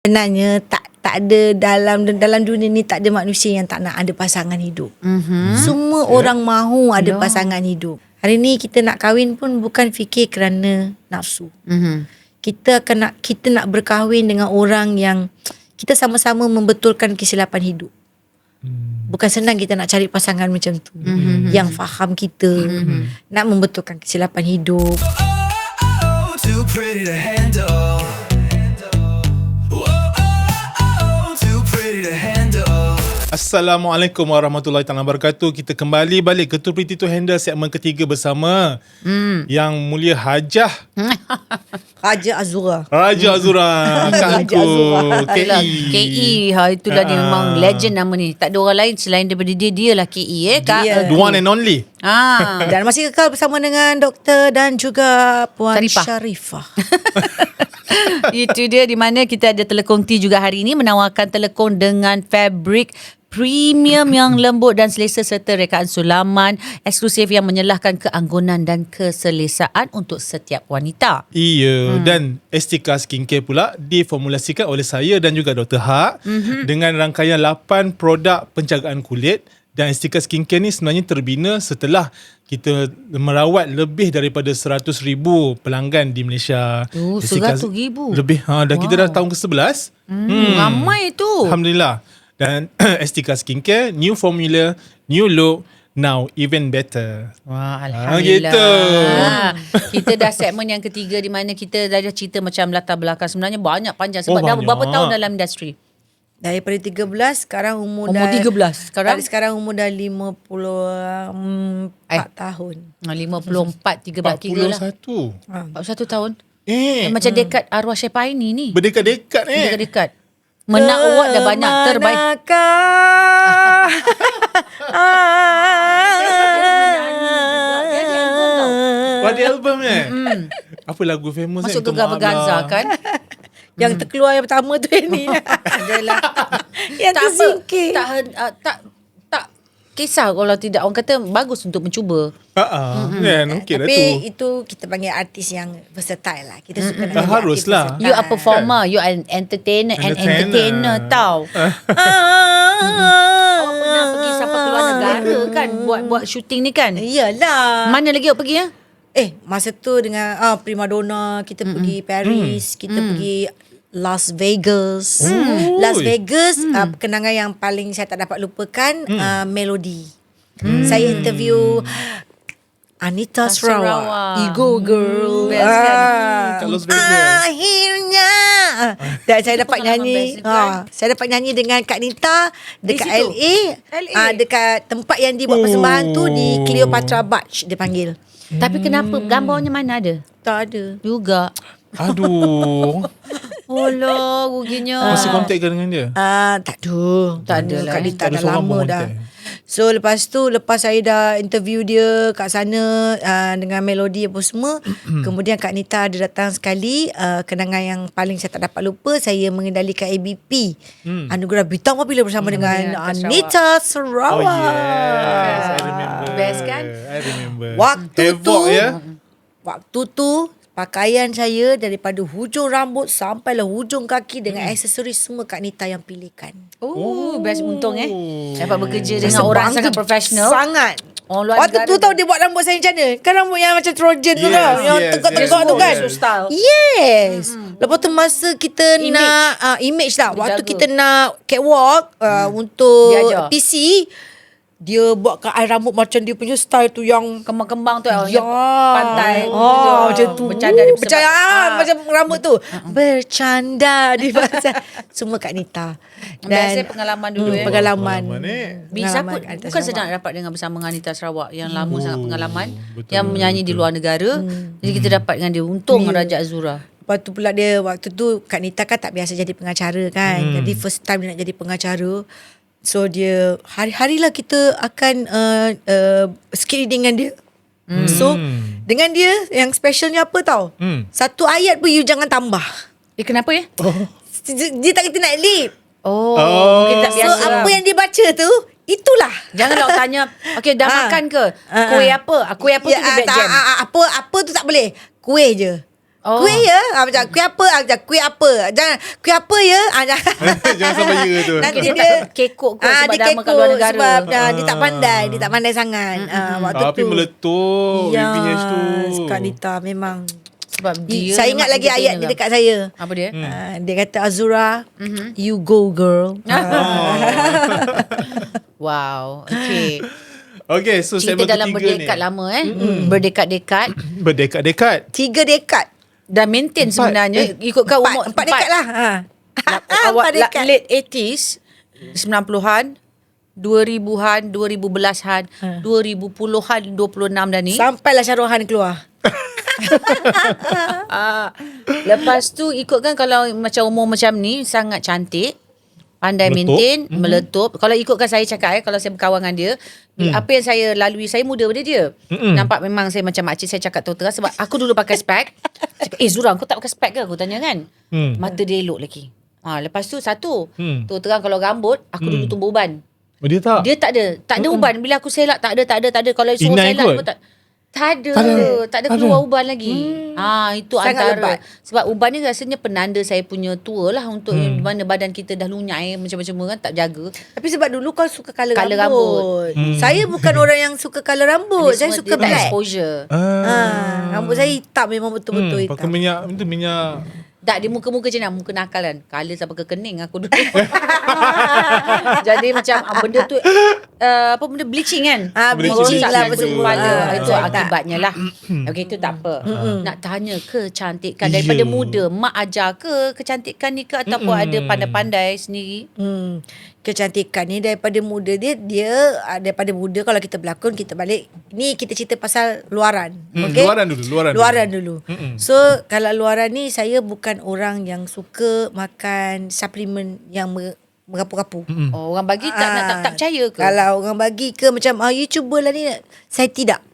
Sebenarnya tak ada dalam dunia ni tak ada manusia yang tak nak ada pasangan hidup. Semua orang mahu ada pasangan hidup. Hari ni kita nak kahwin pun bukan fikir kerana nafsu. Kita nak berkahwin dengan orang yang kita sama-sama membetulkan kesilapan hidup. Bukan senang kita nak cari pasangan macam tu. Yang faham kita, nak membetulkan kesilapan hidup. Too pretty to handle. Too pretty to handle. Assalamualaikum warahmatullahi wabarakatuh. Kita kembali balik ke Too Pretty to Handle segmen ketiga bersama Yang Mulia Hajah Raja Azura. Raja Azura Kangku KE. Itulah dia memang legend nama ni. Tak ada orang lain selain daripada dia lah KE Kak. The one and only. Dan masih kekal bersama dengan doktor dan juga Puan Sharifah. Itu dia, di mana kita ada telekong tea juga hari ini, menawarkan telekong dengan fabrik premium yang lembut dan selesa serta rekaan sulaman eksklusif yang menyelahkan keanggunan dan keselesaan untuk setiap wanita. Iya, dan Estika Skincare pula diformulasikan oleh saya dan juga Dr. Ha dengan rangkaian 8 produk penjagaan kulit. Dan Estika Skincare ni sebenarnya terbina setelah kita merawat lebih daripada 100,000 pelanggan di Malaysia. 100,000? Lebih. Dan kita dah tahun ke-11. Ramai tu. Alhamdulillah. Dan Estika Skincare, new formula, new look, now even better. Wah, Alhamdulillah. Gitu. Kita dah segmen yang ketiga di mana kita dah cerita macam latar belakang. Sebenarnya banyak panjang sebab dah berapa tahun dalam industri? Daripada 13, sekarang umur 13. Sekarang umur dah 54 tahun. 54, 13 kira lah. 41. 41 tahun. Macam dekat arwah Syepaini ni. Berdekat-dekat Dekat-dekat. Menang award dah banyak terbaik. Ada album apa lagu famous Masuk Gegar Berganza kan? Yang terkeluar yang pertama tu ni. Adalah. Yang tak tersingkir. Tak kisah kalau tidak, orang kata bagus untuk mencuba. Okey lah Tapi tu. itu kita panggil artis yang versatile lah. Kita suka nak jadi Harus artis lah. versatile. You are performer, you are an entertainer tau. Awak pernah pergi sampai keluar negara kan buat syuting ni kan? Iyalah. Mana lagi awak pergi ya? Masa tu dengan Primadona, kita pergi Paris, kita pergi Las Vegas. Las Vegas, kenangan yang paling saya tak dapat lupakan, Melody. Saya interview Anita Sarawak. Ego Girl. Best kan? Kat Las Vegas. Akhirnya. Dan saya dapat nyanyi. Saya dapat nyanyi dengan Kak Nita dekat LA. Dekat tempat yang dia buat persembahan tu, di Cleopatra Barge dia panggil. Tapi kenapa gambarnya mana ada? Tak ada. Juga. Aduh. Alah, ruginya. Masih kontak ke dengan dia? Tak ada. Tak ada lah. Kak Nita Tak ada dah seorang lama pun dah. kontak. So lepas saya dah interview dia kat sana dengan Melody apa semua, kemudian Kak Nita ada datang sekali. Kenangan yang paling saya tak dapat lupa, saya mengendalikan ABP Anugerah Bintang Popular bersama dengan Anita Sarawak. Oh yes, I remember. Best kan? I remember. Waktu tu pakaian saya daripada hujung rambut sampailah hujung kaki dengan aksesoris semua Kak Nita yang pilihkan. Best untung dapat bekerja dengan orang sangat profesional. Sangat. Luar Waktu negara. tu tahu dia buat rambut saya macam mana? Kan rambut yang macam Trojan tu Yes, tau. Yang yes, tegak-tegak yes. tu kan. Style. Yes. Lepas tu masa kita Image. nak image lah. Waktu Dijaga. kita nak catwalk untuk Dia ajar. PC, dia buatkan air rambut macam dia punya style tu yang Kembang-kembang tu ya. yang pantai macam tu. bercanda di Macam rambut tu. Bercanda di pasal. Semua Kak Nita. Dan pengalaman dulu pengalaman. Bisa Pengalaman pun Anita bukan Sarawak. sedang dapat dengan bersama dengan Anita Sarawak yang lama sangat pengalaman, betul, yang menyanyi di luar negara. Jadi kita dapat dengan dia. Untung Raja Azura. Lepas tu pula dia waktu tu Kak Nita kan tak biasa jadi pengacara kan. Jadi first time dia nak jadi pengacara. So dia hari-harilah kita akan skit dengan dia. So dengan dia yang specialnya apa tau? Satu ayat pun you jangan tambah. Kenapa ya? Dia tak kata nak lip. Mungkin tak So biasa lah. apa yang dia baca tu, itulah. Jangan awak tanya, okey dah makan ke? Kuih apa? Kuih apa tu dia black jam. Apa tu tak boleh. Kuih je. Oh. Kuih ya? Macam kuih apa? Macam kuih apa? Jangan kuih apa ya? Jangan sampai ya tu. Nanti Dia dia tak kekok kot sebab dia dah kekok kat luar negara. sebab dia tak pandai. Dia tak pandai sangat. Waktu Tapi tu. meletup Ya, BPH tu. Kak Nita memang. Sebab dia Saya ingat lagi ayat dia dekat saya. Apa dia? Dia kata Azura, you go girl. Wow. Okay. Okay, so Cerita segmen dalam ketiga ni. berdekat lama Berdekat-dekat Berdekat-dekat. 3 dekad. dan maintain sebenarnya ikutkan umur 4 dekad lah. Awak 4 dekad. late 80s 90-an 2000-an 2010-an 2010-an 26 dah ni. Sampailah Syarohan keluar. Lepas tu ikutkan kalau macam umur macam ni sangat cantik, pandai Meletup. maintain, meletup. Kalau ikutkan saya cakap kalau saya berkawan dengan dia, apa yang saya lalui, saya muda pada dia. Nampak memang saya macam makcik, saya cakap terus sebab aku dulu pakai spek. Cakap, Zura, kau tak pakai spek ke? Aku tanya kan. Mata dia elok lagi. Lepas tu satu, tu terang kalau rambut, aku dulu tumbuh uban. Oh, dia tak? Dia tak ada uban. Bila aku selak tak ada. Kalau suruh Inai selak kot? pun tak ada keluar uban lagi. Itu Sangat antara lebat. sebab uban ni rasanya penanda saya punya tua lah untuk mana badan kita dah lunyai macam-macam kan, tak jaga. Tapi sebab dulu kau suka colour Colour rambut. Saya bukan orang yang suka colour rambut. Saya Semua suka dia tak black. exposure. Rambut saya hitam, memang betul-betul Pakai hitam. minyak. Itu minyak. Tak, dia muka-muka macam mana? Muka nakal kan. Colour sampai ke kening aku dulu. Jadi macam benda tu apa benda bleaching kan. Bleaching Rosak lah kulit apa semua. kepala. Itu saya tak. akibatnya lah. Okey, itu tak apa. Nak tanya kecantikan daripada Ya. muda, mak ajar ke kecantikan ni ke ataupun ada pandai-pandai sendiri? Kecantikan ni daripada muda dia daripada muda kalau kita berlakon kita balik ni kita cerita pasal luaran. Okey. Luaran dulu. So kalau luaran ni saya bukan orang yang suka makan suplemen yang merapu-rapu. Oh, orang bagi tak percaya ke? Kalau orang bagi ke macam you cubalah ni, saya tidak.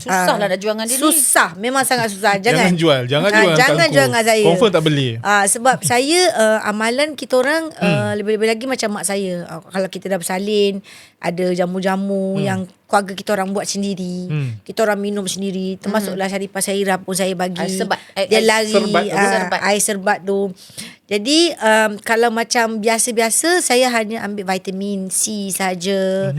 Susah lah nak jual dengan dia ni. Susah, memang sangat susah. Jangan jual. Jangan jual jangan jual dengan saya. Confirm tak beli. Sebab saya amalan kita orang lebih-lebih lagi macam mak saya. Kalau kita dah bersalin, ada jamu-jamu yang keluarga kita orang buat sendiri. Kita orang minum sendiri. Termasuklah Syarifah Saira pun saya bagi. Air serbat. Dia lari serbat air serbat tu. Jadi kalau macam biasa-biasa saya hanya ambil vitamin C saja.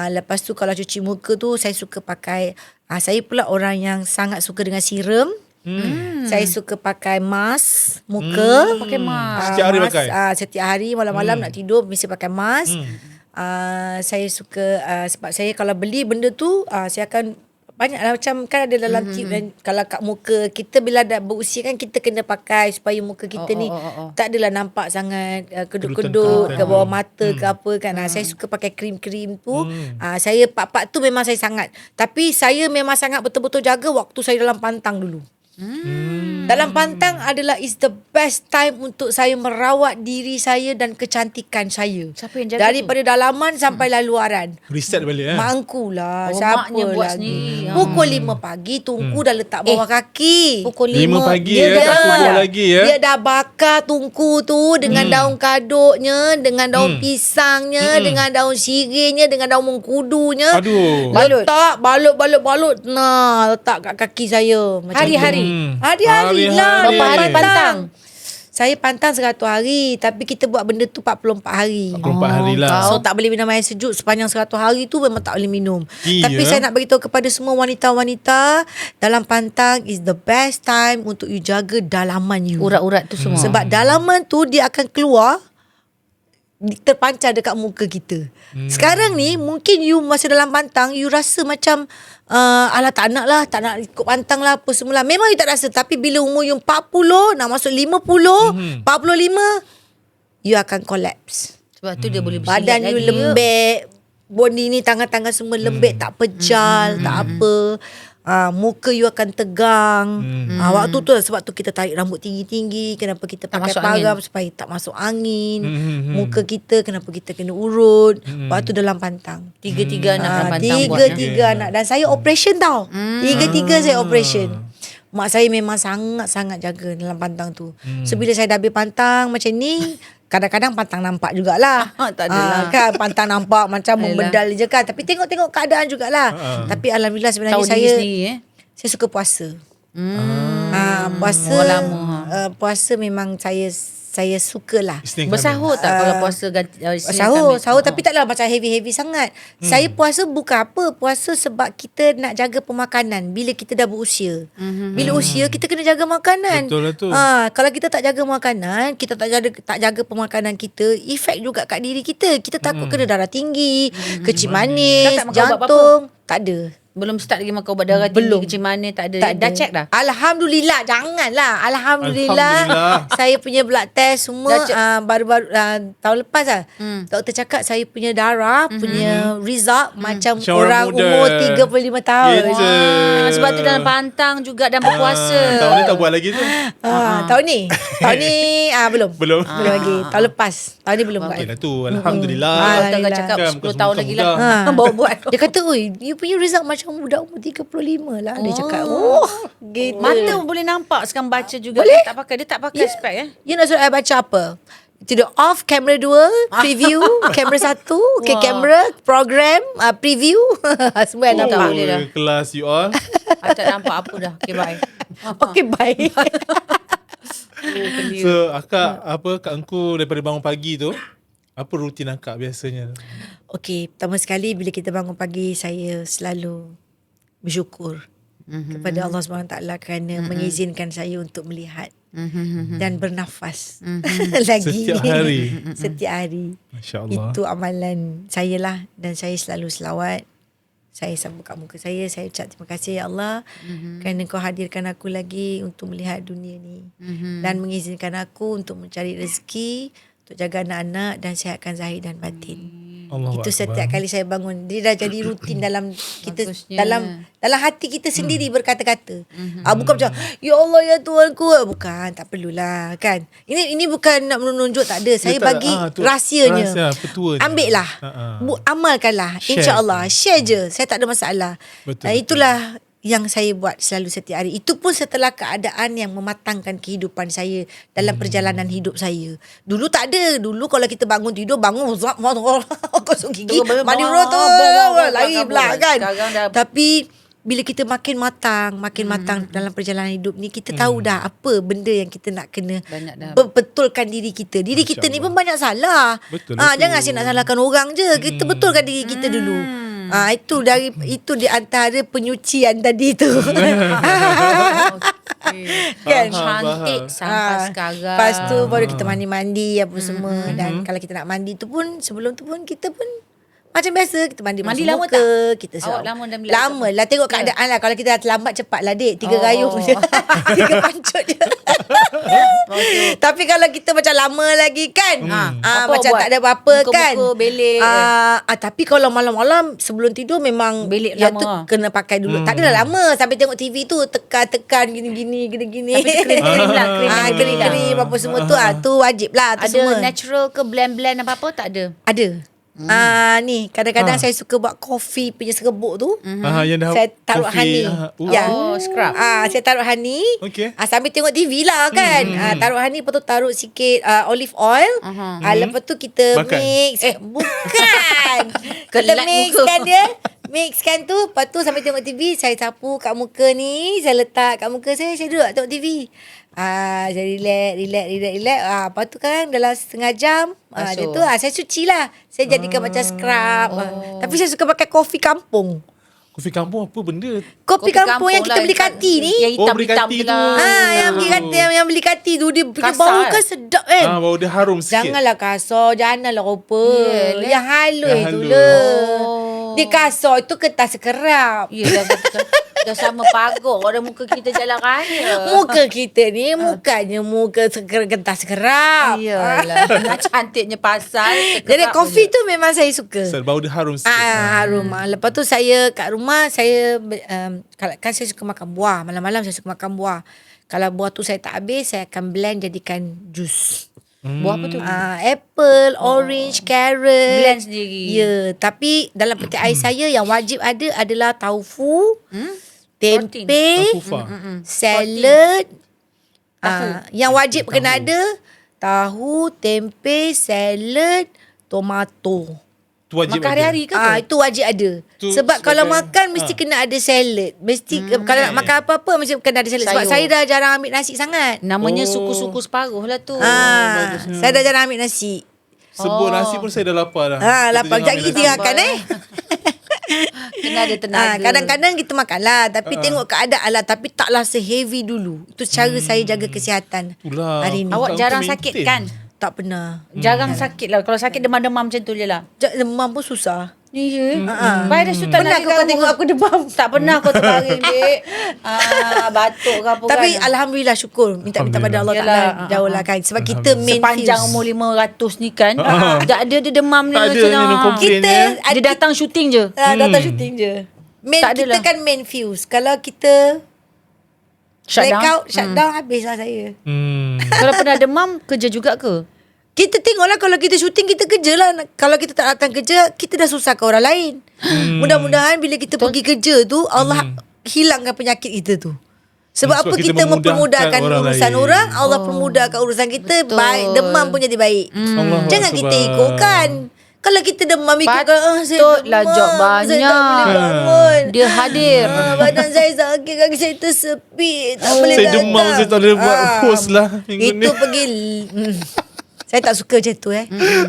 Lepas tu kalau cuci muka tu saya suka pakai saya pula orang yang sangat suka dengan serum. Saya suka pakai mask muka. Pakai mask. Setiap hari pakai? Setiap hari malam-malam nak tidur mesti pakai mask. Saya suka sebab saya kalau beli benda tu saya akan banyaklah macam kan ada dalam tip dan kalau kat muka kita bila dah berusia kan kita kena pakai supaya muka kita ni tak adalah nampak sangat kedut-kedut ke bawah mata ke apa kan. Saya suka pakai krim-krim tu. Saya part-part tu memang saya sangat. Tapi saya memang sangat betul-betul jaga waktu saya dalam pantang dulu. Dalam pantang adalah is the best time untuk saya merawat diri saya dan kecantikan saya. Siapa yang jaga daripada dalaman sampai luaran. Reset balik Mak angku lah. Oh, Siapa maknya buat lagi. sendiri. Pukul 5 pagi tungku dah letak bawah kaki. Pukul 5 5 pagi Dia tak dah- subuh lagi ya. Dia dah bakar tungku tu dengan daun kaduknya, dengan daun pisangnya, dengan daun sirihnya, dengan daun mengkudunya. Aduh. Letak balut. Nah, letak kat kaki saya. Macam Hari-hari? tu. Hari-hari lah. Berapa hari pantang? Saya pantang 100 hari. Tapi kita buat benda tu 44 hari. 44 hari lah. So tak boleh minum air sejuk sepanjang 100 hari tu memang tak boleh minum. Iya. Tapi saya nak beritahu kepada semua wanita-wanita, dalam pantang is the best time untuk you jaga dalaman you. Urat-urat tu semua. Sebab dalaman tu dia akan keluar terpancar dekat muka kita. Sekarang ni mungkin you masa dalam pantang you rasa macam alah tak nak ikut pantang lah apa semula. Memang you tak rasa, tapi bila umur you 40 nak masuk 50, 45 you akan collapse. Sebab tu dia boleh bersilat Badan you lagi. lembek, body ni tangan-tangan semua lembek, tak pejal, tak apa. Muka you akan tegang. Waktu tu lah sebab tu kita tarik rambut tinggi-tinggi. Kenapa kita Tak pakai masuk param supaya tak masuk angin. Muka kita kenapa kita kena urut. Waktu dalam pantang. Tiga-tiga anak dalam pantang buat. Tiga anak. Dan saya operation tau. Tiga-tiga saya operation. Mak saya memang sangat-sangat jaga dalam pantang tu. So bila saya dah habis pantang macam ni, kadang-kadang pantang nampak jugalah. Tak adalah. Kan pantang nampak macam Ayolah. membedal je kan. Tapi tengok-tengok keadaan jugalah. Tapi alhamdulillah sebenarnya Tahu diri saya sendiri saya suka puasa. Puasa lama, puasa memang saya sukalah. Isnin Bersahur tak kalau puasa ganti Sahur tapi taklah macam heavy sangat. Saya puasa bukan apa, puasa sebab kita nak jaga pemakanan bila kita dah berusia. Bila usia kita kena jaga makanan. Betul lah tu. Kalau kita tak jaga makanan, kita tak jaga pemakanan kita, efek juga kat diri kita. Kita takut kena darah tinggi, kecil manis, Kau tak makan ubat jantung. Tak ada. Belum start lagi makan ubat darah Belum. tinggi, kecil manis, tak ada. Tak Dah ada. check dah? Alhamdulillah. Janganlah. Alhamdulillah. Alhamdulillah. Saya punya blood test semua Dah check. baru-baru tahun lepas lah. Doktor cakap saya punya darah punya result macam Macam orang orang muda. umur 35 tahun. Gitu. Sebab tu dalam pantang juga dan berpuasa. Tahun ni tak buat lagi tu. Tahun ni. Tahun ni belum. Belum. Belum lagi. Tahun lepas. Tahun ni belum buat. Okey lah tu. Alhamdulillah. Doktor Alhamdulillah. cakap Kan, 10 tahun lagi lah. Bawa buat. Dia kata, oi, you punya result macam budak umur 35 lah. Dia cakap, gitu. Mata pun boleh nampak sekarang baca juga. Boleh. Dia tak pakai spek You nak suruh I baca apa? Itu dia off, kamera 2, preview, kamera 1, okay, kamera, program, preview. Semua yang Tak nampak. boleh dah. Kelas you all. I tak nampak apa dah. Okay, bye. Okay, bye. So akak Kak Engku daripada bangun pagi tu, apa rutin akak biasanya? Okay, pertama sekali bila kita bangun pagi, saya selalu bersyukur kepada Allah SWT kerana mengizinkan saya untuk melihat dan bernafas lagi. Setiap hari. Setiap hari. Masya Allah. Itu amalan saya lah. Dan saya selalu selawat. Saya sambut kat muka saya ucap terima kasih ya Allah kerana kau hadirkan aku lagi untuk melihat dunia ni dan mengizinkan aku untuk mencari rezeki, untuk jaga anak-anak dan sihatkan zahir dan batin. Allahu Itu Akbar. setiap kali saya bangun. Dia dah jadi rutin dalam kita, Bagusnya. dalam hati kita sendiri berkata-kata. Bukan macam ya Allah ya Tuhanku. Bukan, tak perlulah kan. Ini bukan nak menunjuk, tak ada. Saya tak ada. bagi Tu rahsianya. rahsia, petua dia. Ambil lah. Amalkanlah. Share. InsyaAllah. Share je. Saya tak ada masalah. Betul, Itulah yang saya buat selalu setiap hari. Itu pun setelah keadaan yang mematangkan kehidupan saya dalam perjalanan hidup saya. Dulu tak ada. Dulu kalau kita bangun tidur, kosong gigi, mandi roto, lari pula kan. Sekarang dah- Tapi bila kita makin matang dalam perjalanan hidup ni, kita tahu dah apa benda yang kita nak kena Banyak dah. betulkan diri kita. Diri kita ni pun banyak salah. Betul lah tu. Jangan asyik nak salahkan orang je. Kita betulkan diri kita dulu. Itu di antara penyucian tadi tu. Kan? Cantik sampai sekarang. Lepas tu baru kita mandi-mandi apa semua. Dan kalau kita nak mandi tu pun, sebelum tu pun kita pun macam biasa kita mandi Mandi basuh lama muka, tak? kita Awak lama dah bila- lama lah, tengok keadaan lah. Kalau kita dah terlambat, cepatlah dik, 3 Oh. gayung je. 3 pancut je. Tapi kalau kita macam lama lagi kan, Apa macam buat? tak ada apa-apa Muka-muka kan, belik. tapi kalau malam-malam sebelum tidur memang Belik yang lama. tu kena pakai dulu. Tak adalah lama sampai tengok TV tu tekan-tekan gini-gini. Tapi tu krim-krim lah, krim-krim lah. Krim apa semua tu, tu wajib lah. Tu Ada semua natural ke blend-blend apa-apa tak ada? ada. Ni kadang-kadang saya suka buat kopi punya serbuk tu. Yang dah Saya taruh kopi, honey. Ya. Oh, scrub. Saya taruh honey. Okey. Sambil tengok TV lah kan. Taruh honey, lepas tu taruh sikit olive oil. Lepas tu kita Makan. mix. Bukan. kita Kelat mixkan muka. dia. Mixkan tu. Lepas tu sambil tengok TV, saya sapu kat muka ni. Saya letak kat muka saya. Saya duduk tengok TV. Saya relax. Lepas tu kan dalam setengah jam. Dia tu saya suci lah. Saya jadikan macam scrub. Tapi saya suka pakai kopi kampung. Kopi kampung apa benda? Kopi kampung yang kita lah, beli kati ni. Yang hitam-hitam beli kati tu tu. lah. Yang beli kati, yang beli kati tu dia punya Kasar, bau kan sedap kan. Bau dia harum sikit. Janganlah kasar, janganlah rupa. Yelah. Yang halus Yang tu halus. lah. Dia kasar itu kertas kerap. Yelah, dah sama pagar orang muka kita jalan raya. Muka kita ni bukannya muka kertas kerap. Iyalah. Nak cantiknya pasal. Jadi kopi tu memang saya suka. Bau dia harum sikit. Harum. Lepas tu saya kat rumah saya kan saya suka makan buah. Malam-malam saya suka makan buah. Kalau buah tu saya tak habis, saya akan blend jadikan jus. Buah apa tu? Apple, orange, carrot. Blend sendiri. Ya, tapi dalam peti air saya yang wajib ada adalah taufu, tempe, Tafufa. salad. Yang wajib kena ada tahu, tempe, salad, tomato. Tu wajib Makan ada. hari-hari ke apa? Itu wajib ada. Tu Sebab kalau sebagai- makan mesti kena ada salad. Mesti kalau nak makan apa-apa mesti kena ada salad. Sebab Sayur. saya dah jarang ambil nasi sangat. Namanya Oh. suku-suku separuh lah tu. Saya dah jarang ambil nasi. Sebut nasi pun saya dah lapar dah. Lapar. Kita Sekejap jangan kita ambil nasi. makan Kena ada tenaga. Kadang-kadang kita makan lah. Tapi tengok keadaan lah. Tapi taklah se-heavy dulu. Itu cara saya jaga kesihatan Itulah. hari ni. Awak Untuk jarang maintain. sakit kan? Tak pernah. Jarang sakit lah. Kalau sakit demam-demam macam tu je lah. Demam pun susah. Ya. Virus tu tak Pernah nak ke kau tengok aku demam? Tak pernah kau terbaring, dek. Batuk ke apa Tapi kan. Alhamdulillah syukur. Minta pada Allah Yalah, Ta'ala jauh lah kan. Sebab kita main Sepanjang fuse. umur 500 ni kan, tak ada dia demam ni Tak ada macam ni nak. komplain Kita Dia datang syuting je. datang syuting je. Tak Kita adalah. kan main fuse. Kalau kita Shutdown. shutdown habislah saya. Kalau pernah demam, kerja juga ke? Kita tengoklah kalau kita syuting kita kerja lah. Kalau kita tak datang kerja, kita dah susahkan orang lain. Mudah-mudahan bila kita pergi kerja tu Allah hilangkan penyakit kita tu. Sebab Sebab apa kita kita mempermudahkan memudahkan orang urusan lain. orang, Allah permudahkan urusan kita. Betul. Baik demam pun jadi baik. Allahu Jangan Akbar. kita ikutkan. Kalau kita demam ikutkan saya Patutlah demam, job saya tak boleh banyak. bangun. Dia hadir. Badan saya sakit, kaki saya tersepit, tak boleh Saya datang. demam, saya tak boleh buat host lah minggu Itu ni. pergi saya tak suka macam tu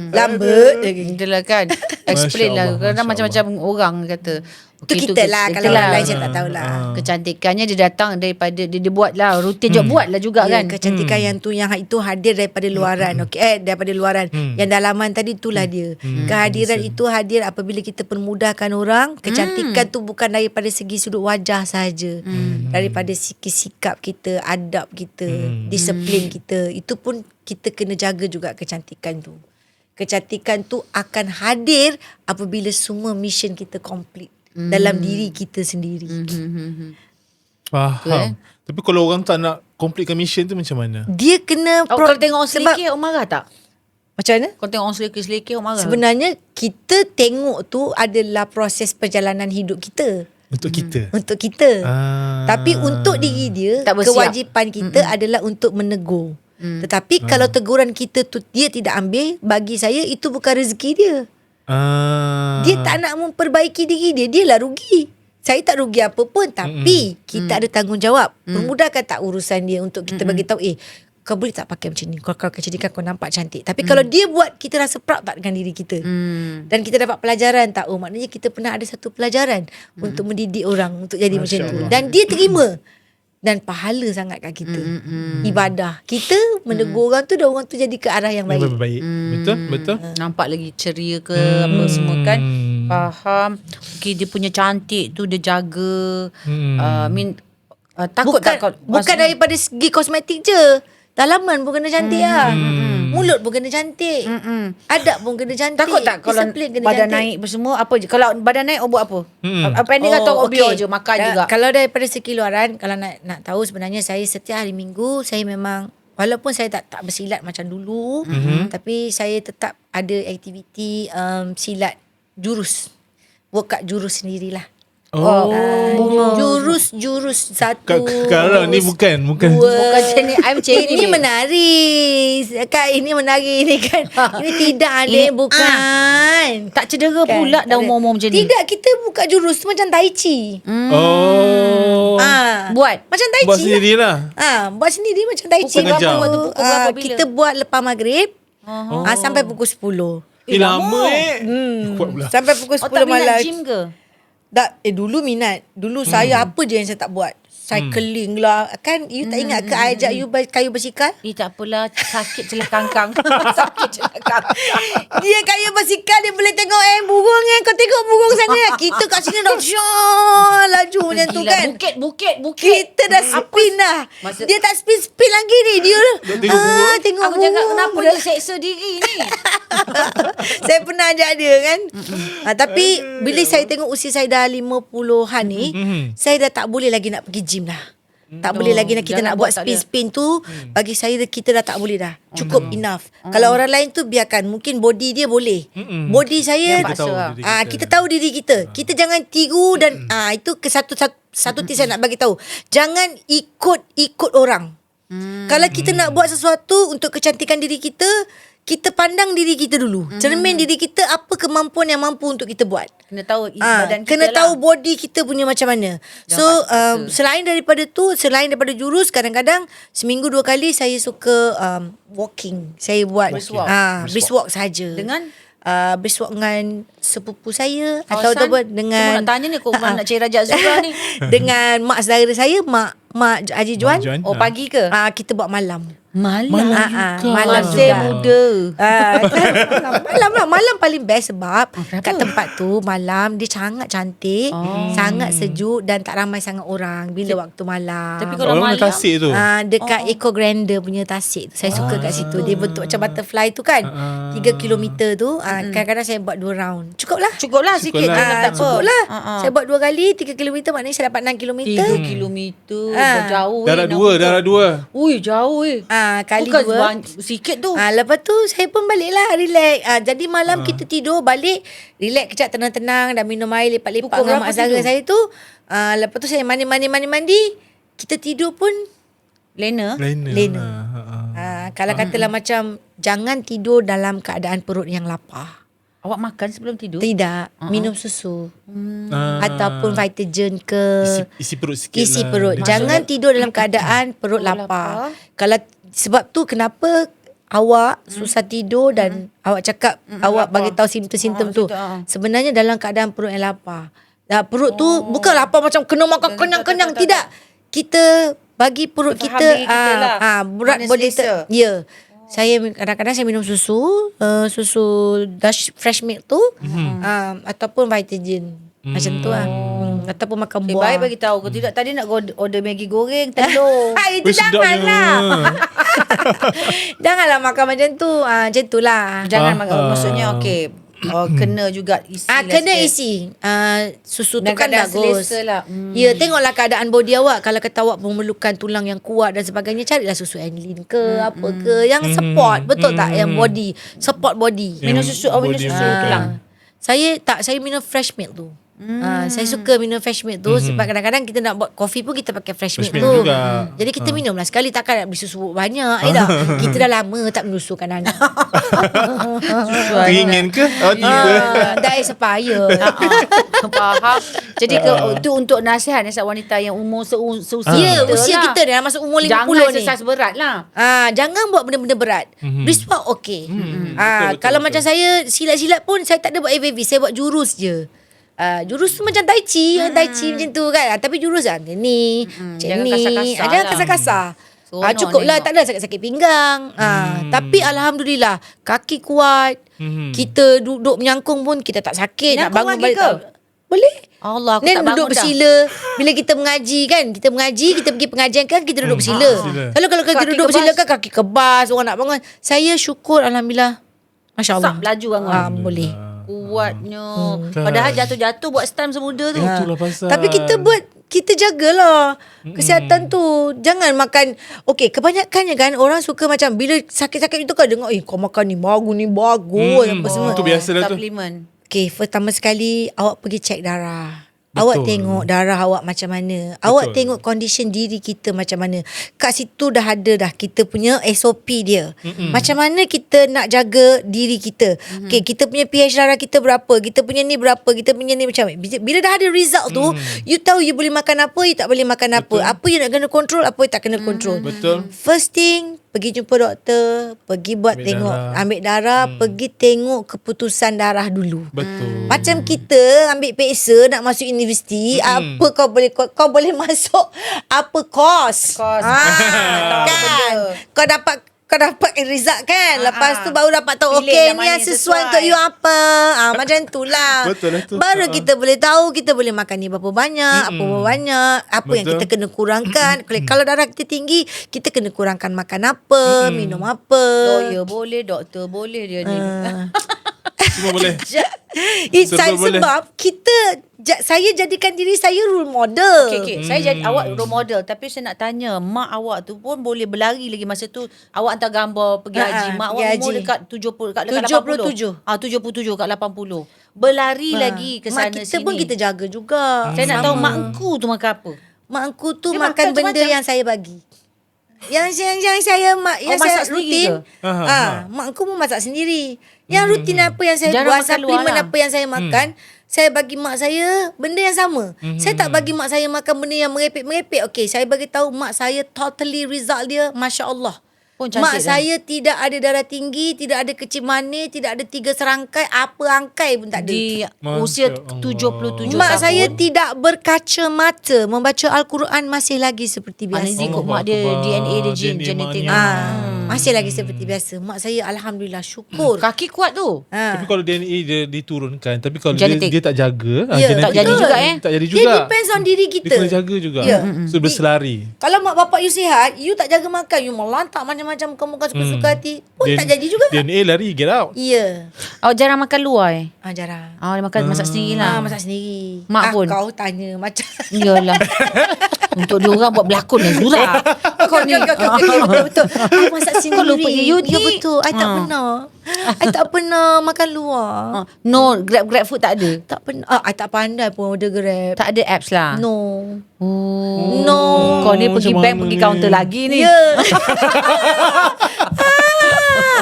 lambat lagi. Itulah kan. Explain Masya lah. Allah, Kadang Masya macam-macam orang kata. Itu kita lah. Kalau orang lain saya tak tahulah. Kecantikannya dia datang daripada dia buat lah. Rutin je buat lah juga Ya, kan. kecantikan yang tu yang itu hadir daripada luaran. Okey, daripada luaran. Yang dalaman tadi itulah dia. Kehadiran itu hadir apabila kita permudahkan orang. Kecantikan tu bukan daripada segi sudut wajah saja. Daripada segi sikap kita, adab kita, disiplin kita. Itu pun kita kena jaga juga kecantikan tu. Kecantikan tu akan hadir apabila semua mission kita complete dalam diri kita sendiri. Faham. Tapi kalau orang tak nak completekan mission tu macam mana? Dia kena Kalau tengok orang sebab- selekeh, awak marah tak? Macam mana? Kalau tengok orang selekeh, awak marah? Sebenarnya kita tengok tu adalah proses perjalanan hidup kita. Untuk kita. Untuk kita. Ah. Tapi untuk diri dia, Tak bersiap. kewajipan kita adalah untuk menegur. Tetapi kalau teguran kita tu dia tidak ambil, bagi saya itu bukan rezeki dia. Dia tak nak memperbaiki diri dia, dialah rugi. Saya tak rugi apa pun, tapi kita ada tanggungjawab. Permudahkan tak urusan dia untuk kita bagi tahu, kau boleh tak pakai macam ni? Kalau kecantikan kau nampak cantik. Tapi kalau dia buat, kita rasa proud tak dengan diri kita. Dan kita dapat pelajaran tak? Oh, maknanya kita pernah ada satu pelajaran untuk mendidik orang untuk jadi macam tu. Allah. Dan dia terima. Dan pahala sangat kat kita. Ibadah. Kita menegur orang tu dan orang tu jadi ke arah yang Yang baik. baik. Betul? Betul? Nampak lagi ceria ke apa semua kan. Faham. Okay, dia punya cantik tu dia jaga. Takut tak kau? Bukan daripada segi kosmetik je. Dalaman pun kena cantik lah. Mulut pun kena cantik. Adab pun kena cantik. Takut tak kalau Disiplin kena badan cantik. naik apa semua apa je? Kalau badan naik awak buat apa? Pendek atau obio je makan juga. Kalau daripada segi luaran, kalau nak tahu sebenarnya saya setiap hari Minggu saya memang walaupun saya tak bersilat macam dulu, tapi saya tetap ada aktiviti silat jurus. Workout jurus sendirilah. Jurus satu. Sekarang ni bukan. Dua. Bukan macam ni. I macam ni. Ini menari. Kak, ini menari ni kan. Ini tidak Ini, ada, bukan. Tak cedera pula dah umur-umur macam ni. Tidak, kita buka jurus macam tai chi. Oh. Buat. Macam tai chi. Buat sendirilah. Buat sendiri macam tai chi. Pukul berapa buat tu? Pukul berapa bila? Kita buat lepas maghrib. Sampai pukul 10. Lama Kuat pula. Sampai pukul 10 Awak tak minat malam. gym ke? Dulu minat. Dulu saya apa je yang saya tak buat. Cycling lah. Kan you tak ingat ke I ajak you kayu bersikal? Tak apalah. Sakit celah kangkang. Sakit celah kangkang. Dia kayu bersikal, dia boleh tengok burung kau tengok burung sana. Kita kat sini dah laju macam tu Gila, kan. Bukit. Kita dah spin dah. Masa- Dia tak spin lagi ni. Dia tengok burung. tengok Aku burung. cakap kenapa dia seksa diri ni? Saya pernah ajak dia kan. Tapi bila saya tengok usia saya dah 50-an ni, saya dah tak boleh lagi nak pergi gym dah. Tak boleh lagi nak kita jangan nak buat buat tak dia. spin tu. Bagi saya kita dah tak boleh dah. Cukup enough. Kalau orang lain tu biarkan, mungkin body dia boleh. Body saya Kita tahu lah. diri kita. kita tahu diri kita. Kita jangan tiru dan itu ke satu tips saya nak bagi tahu. Jangan ikut orang. Kalau kita nak buat sesuatu untuk kecantikan diri kita, kita pandang diri kita dulu. Cermin diri kita, apa kemampuan yang mampu untuk kita buat. Kena tahu badan kita kena lah. tahu body kita punya macam mana. So selain daripada jurus, kadang-kadang seminggu 2 kali saya suka walking. Saya buat Brisk walk. brisk walk saja. Dengan? Brisk walk dengan sepupu saya Kawasan? atau dengan Semua nak tanya ni, kau nak cari Rajak Zura ni. dengan mak saudara saya, mak Haji Juan. Juan. Oh, pagi ke? Kita buat malam. Malam juga. Malam Masih juga. muda. Malam paling best sebab kenapa? kat tempat tu malam dia sangat cantik, sangat sejuk dan tak ramai sangat orang bila waktu malam. Tapi kalau Orang malam Tasik tu. Dekat Eco Grander punya Tasik tu. Saya suka kat situ. Dia bentuk macam butterfly tu kan. 3 kilometer tu. Kadang-kadang saya buat 2 round. Cukup lah. Cukup lah sikit. Cukup lah. Tak apa. Cukup lah. Saya buat 2 kali 3 kilometer, maknanya saya dapat 6 kilometer. 3 kilometer. Jauh. Darah dua. Ui, jauh Kali bukan 2. sikit tu. Lepas tu saya pun balik lah, relax. Jadi malam kita tidur balik, relax kejap, tenang-tenang, dah minum air, lepak-lepak Pukul dengan berapa mak saudara tidur? saya tu. Lepas tu saya mandi, kita tidur pun Lena. lena. Kalau katalah macam jangan tidur dalam keadaan perut yang lapar. Awak makan sebelum tidur? Tidak, minum susu. Ataupun Vitagen ke. Isi perut sikit Isi lah. perut. Jangan tidur dalam keadaan perut lapar. Kalau sebab tu kenapa awak susah tidur dan awak cakap awak bagi tahu simptom-simptom tu. Sebenarnya dalam keadaan perut yang lapar. Perut tu bukan lapar macam kena makan kenyang-kenyang, tidak. Kita bagi perut kita Fahami kita lah. berat Mana body selesa. ya. Saya kadang-kadang saya minum susu Dash fresh milk tu ataupun Vitagen. Macam tu lah. Ataupun makan buah. Baik bagi tahu. Kau tidak tadi nak order Maggi goreng, telur. Itu janganlah. Janganlah makan macam tu. Macam tu lah. Jangan makan. Maksudnya okey. Kena juga isi lah Kena sikit. isi. Susu tu Dan kan keadaan bagus. selesa lah. Ya, tengoklah keadaan body awak. Kalau kata awak memerlukan tulang yang kuat dan sebagainya, carilah susu Enlin ke apa ke yang support. Betul tak? Yang body, support body. Minum susu, minum body susu betul. tulang. Saya minum fresh milk tu. Saya suka minum fresh milk tu sebab kadang-kadang kita nak buat kopi pun kita pakai fresh milk milk tu. juga. Jadi kita minum lah sekali, takkan nak beli susu banyak. Dah. Kita dah lama tak menyusukan anak. Teringin ke? Tiba. Dah expire. Faham. Jadi itu untuk nasihat wanita yang umur seusia Ya, kita usia lah. kita dah masuk umur 50 Jangan ni. exercise berat lah. Jangan buat benda-benda berat. Brisk walk okey. Kalau macam saya silat-silat pun saya tak ada buat AVV, saya buat jurus je. Jurus tu macam tai chi macam tu kan. Tapi jurus lah ni, macam Jangan ni. kasar-kasar Jangan lah. kasar-kasar. Seronok Cukup lah, tengok. tak ada sakit-sakit pinggang. Tapi Alhamdulillah kaki kuat. Kita duduk menyangkung pun kita tak sakit. Nak Menyangkung bangun lagi balik ke? tak. Boleh. Allah, aku Then tak duduk bangun dah. bersila. Bila kita mengaji kan, kita pergi pengajian kan, kita duduk bersila. Kalau kita Kaki duduk bersila kebas. kan, kaki kebas, orang nak bangun. Saya syukur Alhamdulillah. Masya Allah. Sap laju bangun. Boleh. Kuatnya. Padahal jatuh-jatuh buat stam semuda tu. Itulah pasal. Tapi kita jagalah kesihatan tu. Jangan makan. Okey, kebanyakannya kan orang suka macam bila sakit-sakit itu kan dengar, kau makan ni bagus apa semua. Itu biasa dah tu. Supplement. Okey, pertama sekali awak pergi cek darah. Betul. Awak tengok darah awak macam mana. Awak tengok condition diri kita macam mana. Kat situ dah ada dah kita punya SOP dia. Macam mana kita nak jaga diri kita. Okay, kita punya pH darah kita berapa. Kita punya ni berapa. Kita punya ni macam. Bila dah ada result tu, you tahu you boleh makan apa, you tak boleh makan apa. Apa you nak kena control, apa you tak kena control. Betul. First thing, pergi jumpa doktor, pergi buat ambil darah, pergi tengok keputusan darah dulu. Betul. Macam kita ambil peksa nak masuk universiti, apa kau boleh masuk apa course. Course. Kan. Kau dapat result kan. Lepas tu baru dapat tahu Pilih okey yang ni mana yang yang sesuai sesuai. untuk you apa. Macam itulah. Betul lah tu. Baru kita boleh tahu kita boleh makan ni berapa banyak, apa banyak, apa yang Betul. kita kena kurangkan. Kalau darah kita tinggi, kita kena kurangkan makan apa, minum apa. Lawyer boleh, doktor boleh dia ni. Semua boleh. Boleh. Sebab saya jadikan diri saya role model. Okay. Saya jadi awak role model. Tapi saya nak tanya, mak awak tu pun boleh berlari lagi masa tu. Awak hantar gambar pergi haji. Mak awak pergi umur haji. dekat 70, dekat 77. 77 kat 80. Berlari lagi ke sana Mak kita sini. pun kita jaga juga. Saya nak tahu mak engku tu makan apa. Mak aku tu Dia makan makan benda macam-macam. yang saya bagi. Yang saya yang masak saya sendiri rutin. ke? Mak aku pun masak sendiri. Yang rutin apa yang saya Jarang buat, makan luar suplemen lah. apa yang saya makan, saya bagi mak saya benda yang sama. Saya tak bagi mak saya makan benda yang merepek-merepek. Okey, saya bagi tahu mak saya totally result dia masya-Allah. Pun cantik Mak dah. saya tidak ada darah tinggi, tidak ada kecil manis, tidak ada 3 serangkai, apa angkai pun tak ada. Di Masya usia Allah. 77 Mak tahun. saya tidak berkacamata, membaca Al-Quran masih lagi seperti biasa. Nanti kot Allah mak dia Akbar. DNA dia DNA genetik. maknya. Masih lagi seperti biasa. Mak saya alhamdulillah syukur. Kaki kuat tu. Tapi kalau DNA dia diturunkan, tapi kalau Genetik. dia tak jaga, Ya, genetik tak jadi tu juga, tak jadi Dia juga. depends on diri Dia kita. kena jaga juga. Ya. So berselari. Kalau mak bapak you sihat, you tak jaga makan, you melantak macam-macam kamu kan suka-suka hati, pun tak jadi juga. DNA lari, get out. Ya. Awak jarang makan luar Jarang. Dia masak sendiri lah. Masak sendiri. Mak pun. Kau tanya macam. Yalah. Untuk dia orang buat berlakon dan Zura. Kau ni. Okay, betul. I masak sendiri. Kau lupa you Ya ni. betul. I tak pernah. I tak pernah makan luar. No, Grab food tak ada. Tak pernah. I tak pandai pun order Grab. Tak ada apps lah. No. Oh. No. Kau ni pergi macam bank, mana pergi ni? kaunter lagi ni. Ya.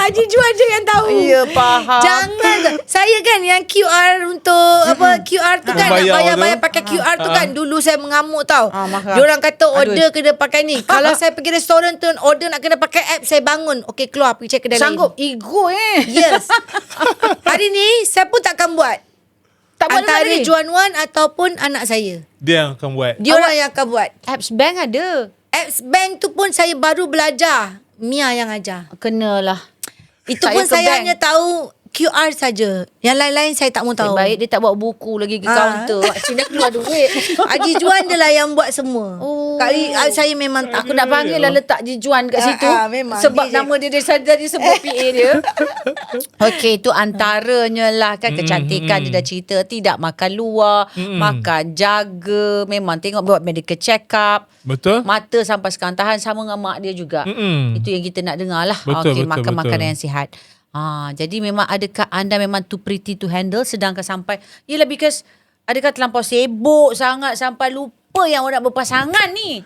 Haji jual je yang tahu. Ya, faham. Jangan. Saya kan yang QR untuk QR tu kan, nak Bayar bayar tu. pakai QR tu kan. Dulu saya mengamuk tau. marah. Diorang kata order Aduh. kena pakai ni. Kalau saya pergi restoran tu order nak kena pakai app, saya bangun. Okey, keluar pergi check kedai lain. Sanggup ego Yes. Hari ni saya pun takkan buat. Tak buat Antara lagi. Juan Wan ataupun anak saya. Dia yang akan buat. Diorang yang akan buat. Apps bank ada. Apps bank tu pun saya baru belajar. Mia yang ajar. Kenalah. Itu Saya pun ke saya bank. hanya tahu QR saja. Yang lain-lain saya tak mau tahu. Baik dia tak bawa buku lagi ke kaunter. Sini keluar duit. Haji Juan dia lah yang buat semua. Oh. Kali saya memang tak. Aku nak panggil lah letak Jijuan kat situ. Memang. Sebab Dia je. nama dia saja dia sebut PA dia. Okey, itu antaranya lah kan kecantikan. Dia dah cerita tidak makan luar, makan jaga, memang tengok buat medical check up. Betul? Mata sampai sekarang tahan sama dengan mak dia juga. Itu yang kita nak dengar lah. Betul, betul, makan betul. makanan yang sihat. Jadi memang adakah anda memang too pretty to handle sedangkan sampai yelah because adakah terlampau sibuk sangat sampai lupa yang orang nak berpasangan ni.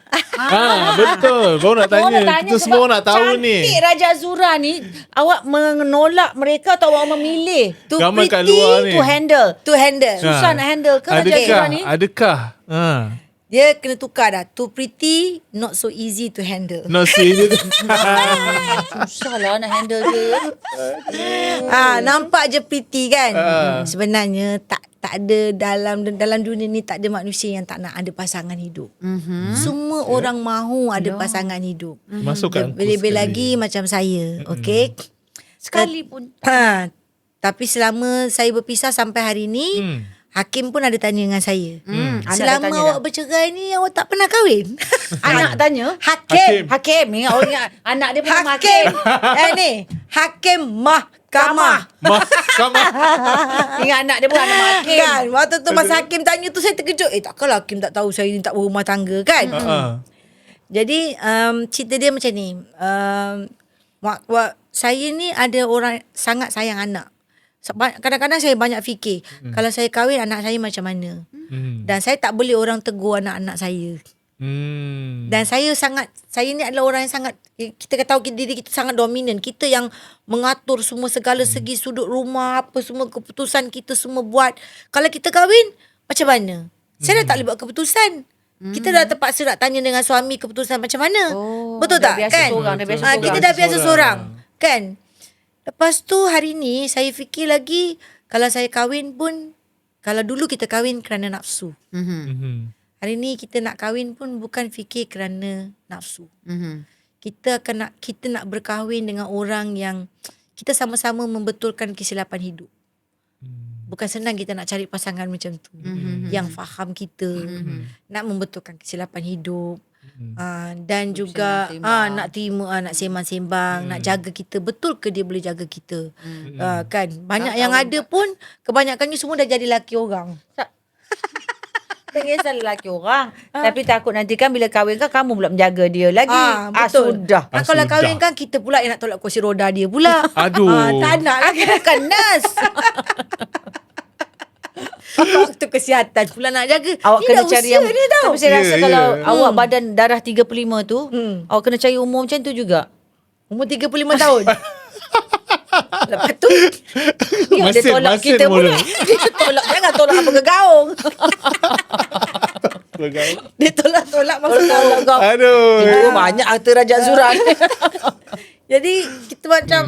Betul. Baru nak tanya. Kita sebab semua orang nak tahu ni. Cantik Raja Azura ni, awak menolak mereka atau awak memilih Too Ramai kat pretty luar ni. to handle? To handle. Susah nak handle ke Raja Azura ni? Adakah? Dia kena tukar dah. Too pretty, not so easy to handle. No see dia. Susah lah nak handle dia. Nampak je pretty kan. Sebenarnya tak ada dalam dunia ni tak ada manusia yang tak nak ada pasangan hidup. Semua orang mahu ada pasangan hidup. Masuk kat angkus Lebih-lebih sekali. lagi macam saya. Okey. Sekali pun. Tapi selama saya berpisah sampai hari ni, Hakim pun ada tanya dengan saya. Anak dah Selama tanya awak dah. bercerai ni, awak tak pernah kahwin? Anak tanya. Hakim. Hakim ni orang yang anak dia pernah Hakim. hakim. Ni. Hakim Mahkamah. Mahkamah. Ingat anak dia pun anak hakim. Kan waktu tu masa Hakim tanya tu saya terkejut. Takkanlah Hakim tak tahu saya ni tak berumah tangga kan. Jadi cerita dia macam ni. Saya ni ada orang sangat sayang anak. Kadang-kadang saya banyak fikir kalau saya kahwin anak saya macam mana. Dan saya tak boleh orang tegur anak-anak saya. Dan saya ni adalah orang yang sangat, kita tahu diri kita sangat dominan. Kita yang mengatur semua segala segi sudut rumah, apa semua keputusan kita semua buat. Kalau kita kahwin, macam mana? Saya dah tak boleh buat keputusan. Kita dah terpaksa nak tanya dengan suami keputusan macam mana. Betul dah tak? biasa Kan? seorang, dah biasa Kita seorang. dah biasa seorang. Kan? Lepas tu hari ni saya fikir lagi, kalau saya kahwin pun, kalau dulu kita kahwin kerana nafsu. Hari ni kita nak kahwin pun bukan fikir kerana nafsu. Kita nak berkahwin dengan orang yang kita sama-sama membetulkan kesilapan hidup. Bukan senang kita nak cari pasangan macam tu. Yang faham kita, nak membetulkan kesilapan hidup. Dan juga nak terima, nak sembang-sembang, nak jaga kita, betul ke dia boleh jaga kita. Kan banyak yang ada pun kebanyakannya semua dah jadi laki orang. Tak kisah lelaki orang. Tapi takut nanti kan bila kahwin kan kamu pula menjaga dia lagi. Betul. Sudah. Kalau sudah. kahwin kan kita pula yang nak tolak kursi roda dia pula. Aduh. Tak nak Aku bukan nurse. Waktu kesihatan pula nak jaga. Awak Ni kena dah cari usia yang ni tau. Tapi saya rasa Ya, kalau ya. awak badan darah 35 tu, awak kena cari umur macam tu juga. Umur 35 tahun. Lepas tu Dia Masin, tolak masin kita mula. pula. Dia tolak, jangan tolak apa ke gaung. dia tolak-tolak masuk Tolak gaung. Aduh. Itu banyak harta Raja Zuran. Jadi kita macam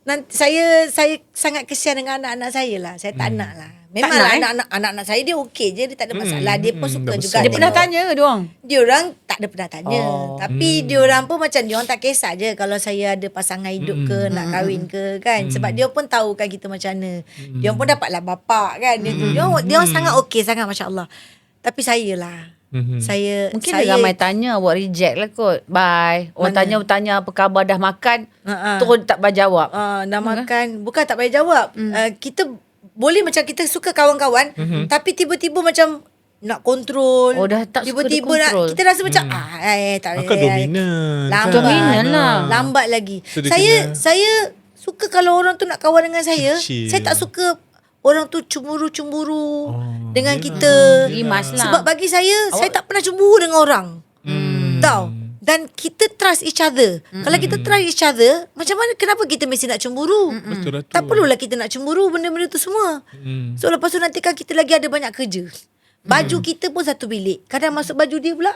nanti saya sangat kesian dengan anak-anak saya lah. Saya tak nak lah. Memang nak, anak-anak saya dia okey je, dia tak ada masalah. Dia pun suka dah juga. besar. Dia pernah tengok. tanya ke diorang? Diorang tak ada pernah tanya. Oh. Tapi diorang pun macam diorang tak kisah je kalau saya ada pasangan hidup ke, nak kahwin ke kan. Sebab dia pun tahu kan kita macam mana. Diorang pun dapatlah bapak kan. Diorang sangat okey sangat, masya-Allah. Tapi saya lah. Saya Mungkin saya, dia ramai tanya, awak reject lah kot. Bye. Orang tanya apa khabar, dah makan, terus tak berjawab. dah makan. Bukan tak payah jawab. Kita boleh macam kita suka kawan-kawan, tapi tiba-tiba macam nak kontrol. Oh, dah tak suka tiba-tiba nak, dikontrol. kita rasa macam tak Akak dominan. Lambat. Dominan lah. Lambat lagi. So, dia Saya suka kalau orang tu nak kawan dengan saya. Chill. Saya tak suka orang tu cemburu-cemburu dengan yelah. kita. Rimas lah. Sebab bagi saya tak pernah cemburu dengan orang. Tahu? Dan kita trust each other. Kalau kita trust each other, macam mana, kenapa kita mesti nak cemburu? Betul lah tu. Tak perlulah kita nak cemburu benda-benda tu semua. So lepas tu nanti kan kita lagi ada banyak kerja. Baju kita pun satu bilik. Kadang masuk baju dia pula.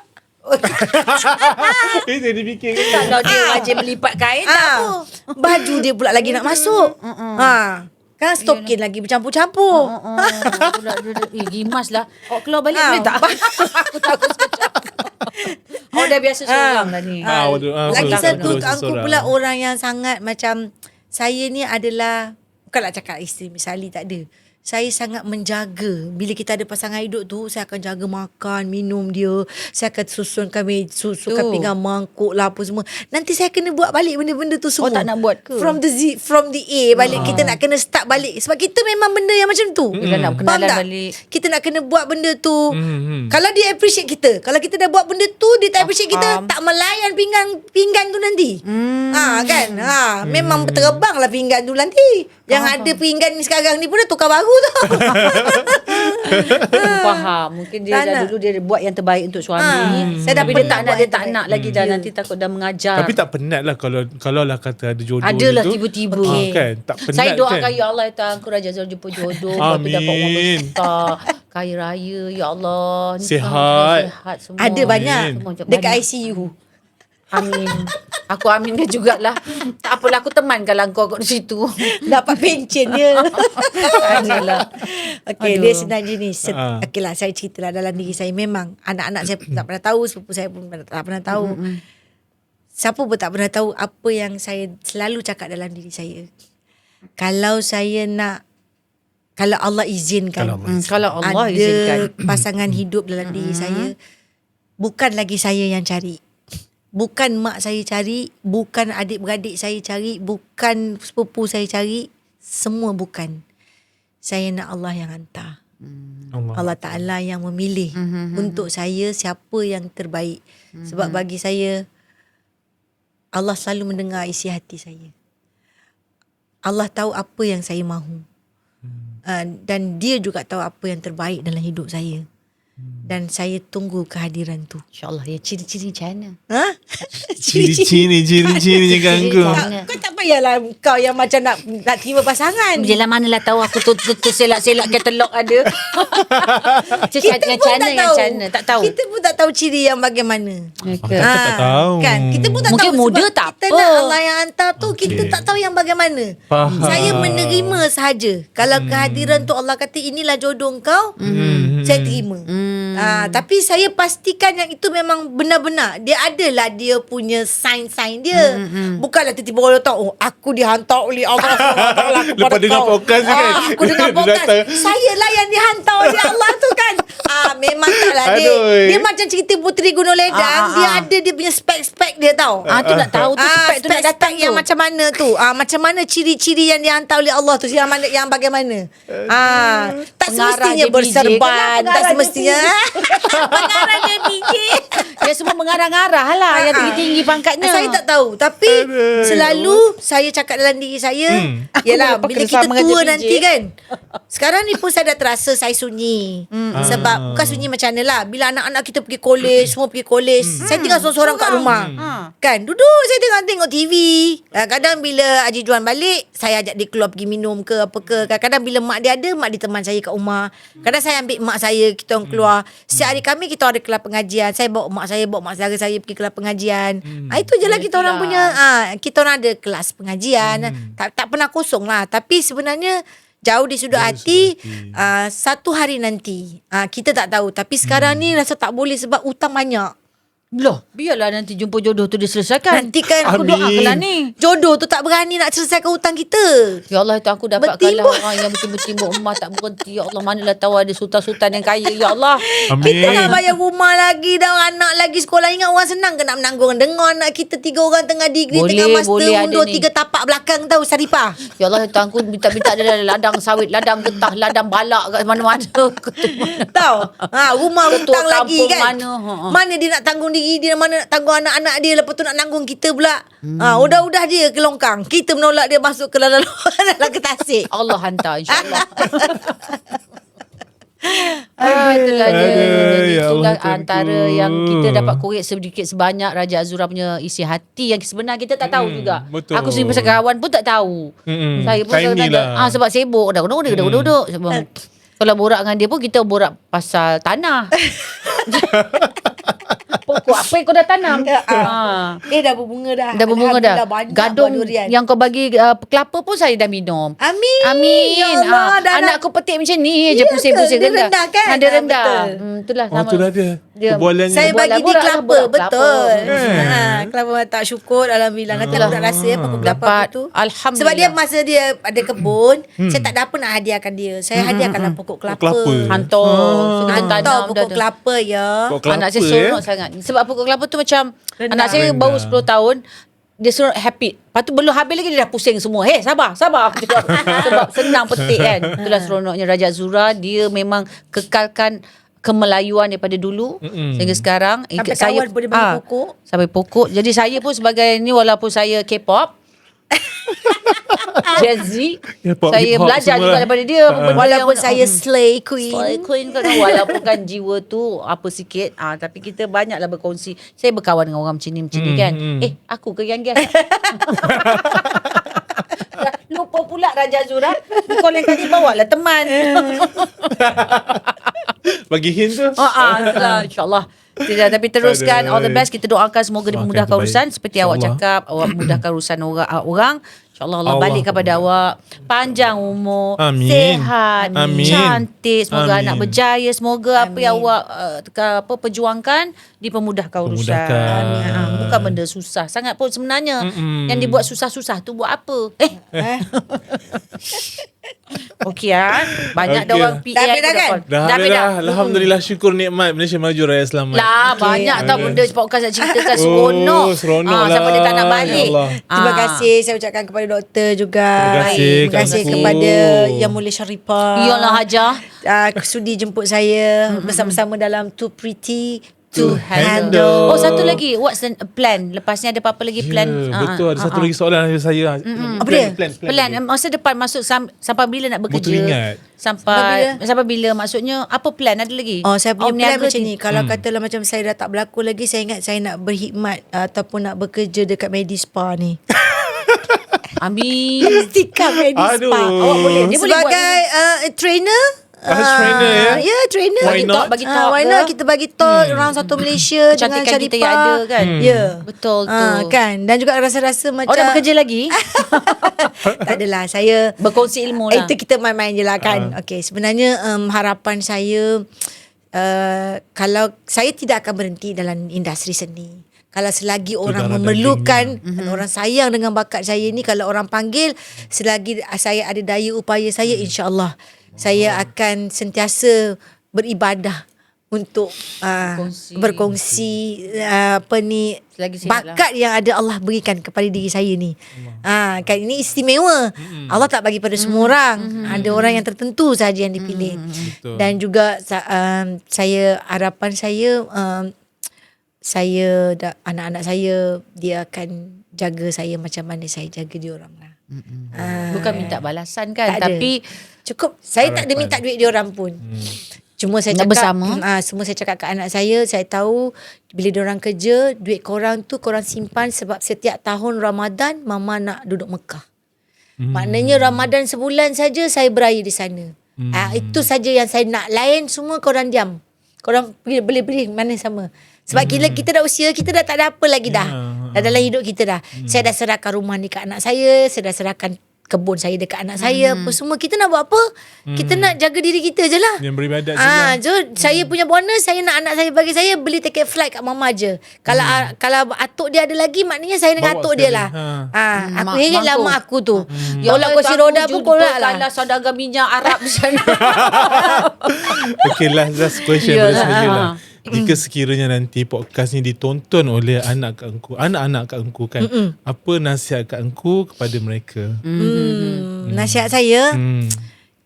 Saya dipikir kan. Kalau dia wajib melipat kain, tak apa. Baju dia pula lagi nak masuk. Kan stokin lagi bercampur-campur. Rimas lah. Awak keluar balik Ah, boleh tak? Aku takut sekejap. Awak dah biasa seorang dah ni. Lagi betul, satu betul, aku seorang. pula orang yang sangat macam, saya ni adalah, bukanlah cakap isteri misali, tak ada. Saya sangat menjaga. Bila kita ada pasangan hidup tu, saya akan jaga makan, minum dia. Saya akan susunkan susukan pinggan mangkuk lah apa semua. Nanti saya kena buat balik benda-benda tu semua. tak nak buat ke? From the A balik. Kita nak kena start balik. Sebab kita memang benda yang macam tu. Kita nak Faham kenalan tak? balik. Kita nak kena buat benda tu. Kalau dia appreciate kita, kalau kita dah buat benda tu, dia tak appreciate kita, tak melayan pinggan tu nanti. Kan? Memang terbang lah pinggan tu nanti. Yang ada pinggan ni sekarang ni pun dah tukar baru tau. Faham. Mungkin dia Tak dah nak. dulu dia buat yang terbaik untuk suami. Saya dah Tapi dia pernah tak nak, buat dia yang tak terbaik. nak lagi dah. Nanti takut dah mengajar. Tapi tak penat lah kalau lah kata ada jodoh Adalah tu. tiba-tiba. Kan? Tak penat Saya doakan kan? ya Allah ya aku Raja Zul jumpa jodoh, lepas tu dapat wang Amin. besar, kaya raya ya Allah. Ni Sihat. Sihat semua. Ada banyak Semua macam dekat banyak. ICU. Amin. Aku aminkan jugalah. Tak apalah, aku temankan lah kau kat situ. Dapat pencen dia. Adalah. Okey, Aduh. dia senang jenis. Ah. Okey lah, saya ceritalah dalam diri saya. Memang anak-anak saya tak pernah tahu, sepupu saya pun tak pernah tahu. Siapa pun tak pernah tahu apa yang saya selalu cakap dalam diri saya. Kalau saya nak, kalau Allah izinkan, Kalau Allah ada izinkan. pasangan hidup dalam diri saya, bukan lagi saya yang cari. Bukan mak saya cari, bukan adik-beradik saya cari, bukan sepupu saya cari, semua bukan. Saya nak Allah yang hantar. Allah Ta'ala yang memilih untuk saya siapa yang terbaik. Sebab bagi saya, Allah selalu mendengar isi hati saya. Allah tahu apa yang saya mahu. Dan dia juga tahu apa yang terbaik dalam hidup saya. Dan saya tunggu kehadiran tu. InsyaAllah ya, ciri-ciri macam mana? Ha? Ciri-ciri jangan aku. Kau tak payahlah kau yang macam nak terima pasangan. Jelah manalah tahu aku tu selak-selak katalog ada. Kita pun tak tahu. Tak tahu. Kita pun tak tahu ciri yang bagaimana. Ke? Kita tak tahu. Kan? Kita pun tak Mungkin tahu. muda sebab tak kita apa. nak Allah yang hantar tu, kita tak tahu yang bagaimana. Faham. Saya menerima sahaja. Kalau kehadiran tu Allah kata inilah jodoh kau, saya terima. Tapi saya pastikan yang itu memang benar-benar. Dia adalah dia punya sign-sign dia. Bukanlah tiba-tiba orang tahu, oh, aku dihantar oleh Allah SWT Lepas dengar podcast ni kan. Aku dengar Dia podcast. datang. Saya lah yang dihantar oleh Allah tu kan. Memang taklah dia. Aduh. Dia macam cerita Puteri Gunung Ledang. Dia ada dia punya spek-spek dia tau. Tu nak tahu tu spek tu nak datang yang tu. macam mana tu. Macam mana ciri-ciri yang dihantar oleh Allah tu. Yang mana, yang bagaimana. Tak Pengarah semestinya dia DJ ke berserban. lah, Tak pengarah dia semestinya. DJ. Pengarah dia DJ. Dia semua mengarah-arah lah yang tinggi-tinggi pangkatnya. Saya tak tahu. Tapi selalu saya cakap dalam diri saya, yalah, Aku bila kena kita sama dengan tua dia nanti DJ. kan. Sekarang ni pun saya dah terasa saya sunyi. Sebab bukan sunyi macam mana lah. Bila anak-anak kita pergi college, semua pergi college, saya tinggal seorang-seorang kat rumah. Kan, duduk saya tengok TV. Kadang bila Haji Juan balik, saya ajak dia keluar pergi minum ke apa ke. Kadang-kadang bila mak dia ada, mak dia teman saya kat rumah. Kadang saya ambil mak saya, kita orang keluar. Setiap hari kami kita ada kelas pengajian. Saya bawa mak saudara saya pergi kelas pengajian. Itu je lah kita orang punya. Kita orang ada kelas pengajian. Tak pernah kosong lah. Tapi sebenarnya jauh di sudut hati, satu hari nanti kita tak tahu. Tapi sekarang ni rasa tak boleh sebab hutang banyak. Loh, biarlah nanti jumpa jodoh tu diselesaikan. Nanti kan Aku doakanlah ni. jodoh tu tak berani nak selesaikan hutang kita. Ya Allah, itu aku dapat kalah Bertimbuk. orang yang bertimbuk emas tak berhenti. Ya Allah, manalah tahu ada sultan-sultan yang kaya. Ya Allah. Amin. Kita nak bayar rumah lagi dah, anak lagi sekolah. Ingat orang senang ke nak menanggung? Dengar anak kita 3 orang tengah degree, Boleh, tengah master, boleh ada undur ni. 3 tapak belakang tahu Saripah. Ya Allah, tuan aku minta-minta ada ladang sawit, ladang getah, ladang balak kat mana-mana. Tahu? Rumah Ketua hutang lagi kampung kan. mana, Mana dia nak tanggung diri dia, mana nak tanggung anak-anak dia, lepas tu nak tanggung kita pula. Udah-udah dia ke longkang. Kita menolak dia masuk ke dalam ke tasik. Allah hantar, insyaAllah. Itulah dia. Jadi ya itulah Allah, Tuanku. antara yang kita dapat korek sedikit sebanyak Raja Azura punya isi hati yang sebenarnya kita tak tahu juga. betul. Aku sendiri pasal kawan pun tak tahu. Saya pun Tiny lah. sebab sibuk dah duduk. Sebab kalau borak dengan dia pun kita borak pasal tanah. Pokok apa yang kau dah tanam? Dah berbunga dah. Dah berbunga dah. Alhamdulillah, banyak Gadung buah durian. yang kau bagi kelapa pun saya dah minum. Amin. Amin. Ya Allah, dah Anak aku petik macam ni je Ya ke? pusing-pusing Dia rendah. rendah kan? Dia rendah. Betul. Itulah Oh, sama. tu dah dia. Dia- Perbualannya. Saya Borak bagi dia borak kelapa, borak betul. kelapa. Kelapa tak syukur, alhamdulillah. Nanti aku nak rasa apa kelapa Dapat. tu. Alhamdulillah. Sebab dia masa dia ada kebun, saya tak ada apa nak hadiahkan dia. Saya hadiahkanlah pokok kelapa. Kelapa. Hantar. So, kita Hantar tanam pokok dah. kelapa ya. Pokok kelapa, Anak saya seronok sangat. Sebab pokok kelapa tu macam Rendah. anak saya baru Rendah. 10 tahun. Dia seronok happy. Lepas tu belum habis lagi dia dah pusing semua. Hey, sabar. Sebab senang petik kan. Itulah seronoknya Raja Azura. Dia memang kekalkan kemelayuan daripada dulu sehingga sekarang. Sampai kawan boleh bagi pokok. Sampai pokok. Jadi saya pun sebagai ni walaupun saya K-pop Gen Z, K-pop, saya hip-hop belajar semua juga lah. daripada dia. Benda Walaupun yang- saya slay queen. Slay queen kan, walaupun kan jiwa tu apa sikit, tapi kita banyaklah berkongsi. Saya berkawan dengan orang macam ni kan. Aku ke yang gas. Lupa pula Raja Azura. Kau lain kali bawa lah teman. Bagi hint tu. Itulah, InsyaAllah. Tidak, tapi teruskan. All the best. Kita doakan semoga Doakan dimudahkan terbaik. urusan. Seperti awak InsyaAllah. cakap, awak mudahkan urusan orang. InsyaAllah Allah Allah balik kepada awak. Panjang umur. Amin. Sehat. Amin. Cantik. Semoga Amin. anak berjaya. Semoga apa yang awak perjuangkan dipermudahkan urusan. Pemudahkan. Bukan benda susah sangat pun sebenarnya. Yang dibuat susah-susah tu buat apa? Okey banyak dah Okey. orang PM. Dah habis dah kan? Dah. Alhamdulillah, syukur nikmat Malaysia maju raya selamat. Lah banyak tau benda podcast nak ceritakan seronok. seronok lah. Sampai dia tak nak balik. Ya Allah. Terima kasih saya ucapkan kepada doktor juga. Terima kasih, Terima kasih Kak Fu. kepada Yang Mulia Syarifah. Iyalah Hajah. Sudi jemput saya bersama-sama dalam Too Pretty to Handle. Oh satu lagi, what's the plan? Lepas ni ada apa-apa lagi plan? Betul, ada satu lagi soalan dari saya. Apa dia? Plan masa depan masuk sampai bila nak bekerja? teringat. Sampai bila maksudnya apa plan ada lagi? Oh, saya punya plan niaga macam ni. Kalau katalah macam saya dah tak berlakon lagi, saya ingat saya nak berkhidmat ataupun nak bekerja dekat Medispa ni. Amin. Dekat Medispa. Aduh. Awak boleh. Dia boleh buat Sebagai trainer. Trainer ya? Ya, trainer. Why not? Bagi talk why ke? not kita bagi talk orang satu Malaysia dengan Kecantikan kita Syarifah. yang ada kan? Ya. Betul tu. Kan. Dan juga rasa-rasa macam Awak nak bekerja lagi? tak adalah. Saya Berkongsi ilmu lah. itu kita main-main je lah kan. Okey, sebenarnya harapan saya kalau saya tidak akan berhenti dalam industri seni. Kalau selagi orang darah memerlukan, orang sayang dengan bakat saya ni, kalau orang panggil, selagi saya ada daya upaya saya, insya-Allah saya akan sentiasa beribadah untuk berkongsi Selagi sihat lah. bakat yang ada Allah berikan kepada diri saya ni. Kan ini istimewa. Allah tak bagi pada semua orang. Ada orang yang tertentu saja yang dipilih. Betul. Dan juga harapan saya anak-anak saya dia akan jaga saya macam mana saya jaga dia orang lah. Bukan minta balasan kan, Tak ada. tapi Cukup. Saya tak ada minta duit dia orang pun. Cuma saya Nak cakap bersama. semua saya cakap ke anak saya tahu bila dia orang kerja, duit korang tu korang simpan sebab setiap tahun Ramadan mama nak duduk Mekah. Maknanya Ramadan sebulan saja saya beraya di sana. Itu saja yang saya nak. Lain semua korang diam. Korang boleh beli mana sama. Sebab kita dah usia, kita dah tak ada apa lagi dah. Dah dalam hidup kita dah. Saya dah serahkan rumah ni kat anak saya, saya dah serahkan kebun saya dekat anak saya, apa semua. Kita nak buat apa? Kita nak jaga diri kita je lah. Yang beribadat je lah. So saya punya bonus, saya nak anak saya bagi saya beli tiket flight kat mama je. Kalau atuk dia ada lagi, maknanya saya dengan Bawa atuk dia sekali. lah. Aku Mak- ingat lah mak mak aku tu. Ya Tolak Allah, kursi aku roda pun kolak lah. Kalau saudagar minyak Arab di sana. Okay, last question Yalah. pada saya lah. Jika sekiranya nanti podcast ni ditonton oleh anak-anak kat engkau kan, apa nasihat kat engkau kepada mereka? Nasihat saya, Hmm.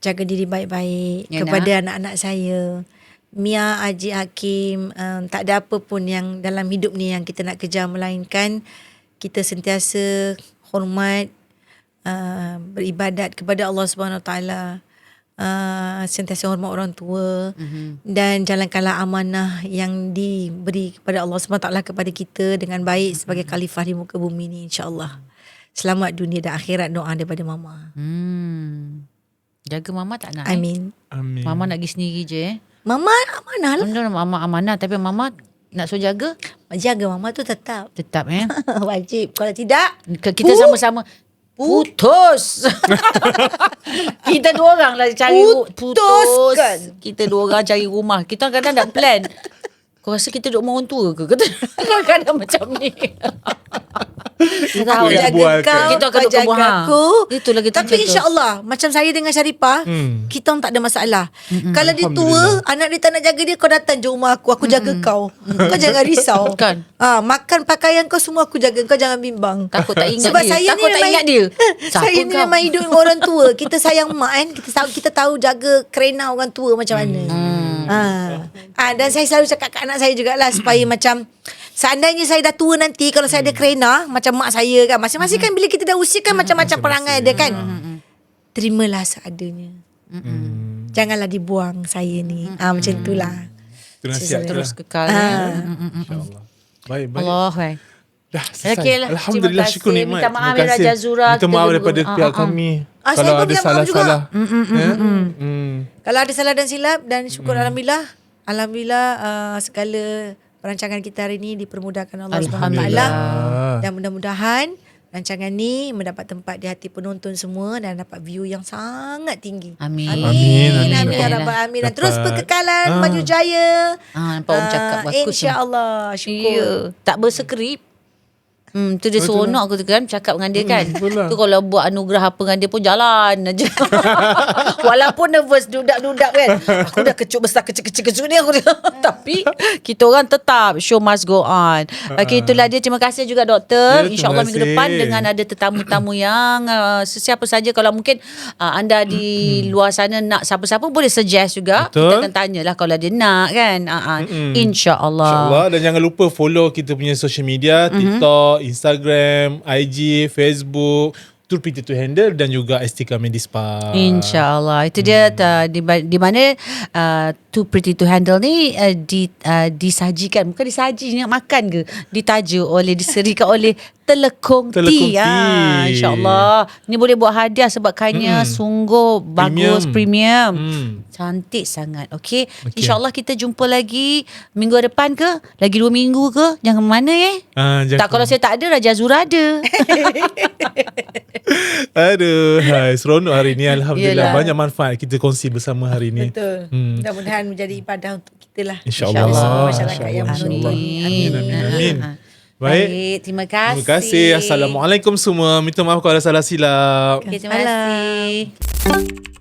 jaga diri baik-baik Ya, kepada anak-anak saya. Mia, Haji, Hakim, tak ada apa pun yang dalam hidup ni yang kita nak kejar, melainkan kita sentiasa hormat, beribadat kepada Allah Subhanahu Wa Taala, sentiasa hormat orang tua, dan jalankanlah amanah yang diberi kepada Allah Subhanahu Wa Taala kepada kita dengan baik sebagai khalifah di muka bumi ni, insya-Allah. Selamat dunia dan akhirat, doa daripada mama. Jaga mama tak nak. Amin. Amin. Mama nak pergi sendiri je. Mama amanah lah. Mama amanah, tapi mama nak suruh jaga Jaga mama tu tetap. tetap Wajib. Kalau tidak, Kita sama-sama putus. Kita dua orang lah cari Putuskan. Kita dua orang cari rumah. Kita kadang-kadang nak plan. Kau rasa kita duduk rumah orang tua ke? Kita kadang-kadang macam ni. Kita tahu aku lah. jaga bual kau, Kita akan kau duduk jaga rumah. aku. Itulah kita Tapi macam tu. insya-Allah, macam saya dengan Syarifah, kita orang tak ada masalah. Kalau dia tua, anak dia tak nak jaga dia, kau datang je rumah aku jaga kau. Kau jangan risau. Kan? Makan pakaian kau semua aku jaga, kau jangan bimbang. Takut tak ingat Sebab dia. saya Takut ni tak memang- ingat dia. Siapa Saya ni kau? memang hidup dengan orang tua. Kita sayang mak kan. Kita tahu jaga kerena orang tua macam mana. Dan saya selalu cakap kat anak saya jugalah supaya macam seandainya saya dah tua nanti, kalau saya ada kerena macam mak saya kan, masing-masing kan bila kita dah usia kan macam-macam perangai dia kan. Terimalah seadanya. Janganlah dibuang saya ni. Macam itulah. Itu nasihat Terus lah. kekal. InsyaAllah. Baik. Allah. Dah selesai. Okey lah. Alhamdulillah, Terima syukur kasih. nikmat. Minta maaf Terima ya, kasih. Raja Zura. Minta Kita maaf dulu- daripada pihak kami. saya Kalau pun ada minta maaf juga. salah-salah. Ya? Kalau ada salah dan silap, dan syukur Alhamdulillah segala perancangan kita hari ini dipermudahkan Allah Subhanahu Wa Taala, dan mudah-mudahan rancangan ni mendapat tempat di hati penonton semua dan dapat view yang sangat tinggi. Amin. Amin. Amin ya rabbal alamin. Dan terus berkekalan, maju jaya. Nampak orang cakap bagus tu. InsyaAllah. Syukur. Ya. Tak berskrip. Tu dia seronok aku tu kan cakap dengan dia kan. betul lah. Tu kalau buat anugerah apa dengan dia pun jalan aja. Walaupun nervous dudak-dudak kan. Aku dah kecut besar kecil-kecil ni aku. Tapi kita orang tetap show must go on. Okey, itulah dia. Terima kasih juga doktor. Ya, InsyaAllah terima minggu depan kasih. dengan ada tetamu-tamu yang sesiapa saja, kalau mungkin anda di luar sana nak siapa-siapa boleh suggest juga. Betul. Kita akan tanyalah kalau dia nak kan. InsyaAllah. InsyaAllah. Dan jangan lupa follow kita punya social media, TikTok, Instagram, IG, Facebook, Too Pretty to Handle, dan juga Estika Medispa. InsyaAllah. Itu dia di mana Too Pretty to Handle ni disajikan, bukan disaji, nak makan ke, ditajuk oleh, diserikan oleh Telekong Telekong Tea. Tea. InsyaAllah. Ni boleh buat hadiah sebab kainnya sungguh bagus, premium. Cantik sangat. Okay. InsyaAllah kita jumpa lagi minggu depan ke? Lagi 2 minggu ke? Jangan mana Tak, kalau saya tak ada, Raja Zura ada. Aduh, seronok hari ni. Alhamdulillah. Yelah. Banyak manfaat kita kongsi bersama hari ni. Betul. Mudah-mudahan menjadi ibadah untuk kita lah. InsyaAllah. Semua masyarakat yang InsyaAllah. menonton. Amin. Baik. Terima kasih. Terima kasih. Assalamualaikum semua. Minta maaf kalau ada salah silap. Okay, terima kasih.